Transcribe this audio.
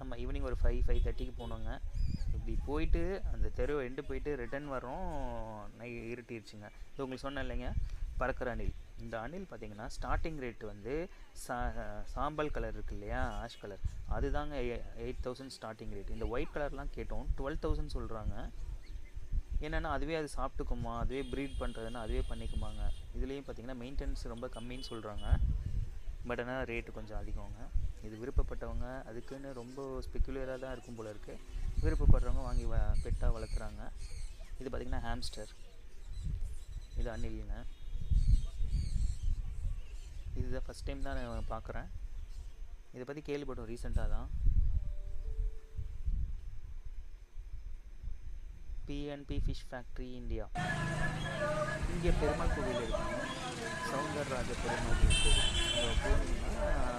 ஆமாம் ஈவினிங் ஒரு 5:30க்கு போனோங்க. இப்படி போயிட்டு அந்த தெரு எண்டு போயிட்டு ரிட்டர்ன் வரோம், இருட்டிடுச்சுங்க. இது உங்களுக்கு சொன்னேன் இல்லைங்க பறக்கிற அணில். இந்த அணில் பார்த்திங்கன்னா ஸ்டார்டிங் ரேட் வந்து சாம்பல் கலர் இருக்குது இல்லையா, ஆஷ் கலர், அதுதாங்க 8,000 ஸ்டார்டிங் ரேட். இந்த ஒயிட் கலர்லாம் கேட்டோம் 12,000 சொல்கிறாங்க. என்னென்னா அதுவே அது சாப்பிட்டுக்குமா, அதுவே ப்ரீட் பண்ணுறதுன்னா அதுவே பண்ணிக்குமாங்க. இதுலேயும் பார்த்திங்கன்னா மெயின்டெனன்ஸ் ரொம்ப கம்மின்னு சொல்கிறாங்க. பட் ஆனால் ரேட்டு கொஞ்சம் அதிகங்க. இது விருப்பப்பட்டவங்க அதுக்குன்னு ரொம்ப ஸ்பெக்குலராக தான் இருக்கும் போல இருக்குது. விருப்பப்படுறவங்க வாங்கி பெட்டாக வளர்க்குறாங்க. இது பார்த்திங்கன்னா ஹாம்ஸ்டர், இது அணிலுங்க. இதுதான் ஃபஸ்ட் டைம் தான் நான் பார்க்குறேன். இதை பற்றி கேள்விப்பட்டோம் ரீசெண்டாக தான். PNB fish factory India. இங்கே பெருமாள் கோவில் இருக்குங்க, சௌந்தரராஜ பெருமாள் கோவில். அங்கே போனீங்கன்னா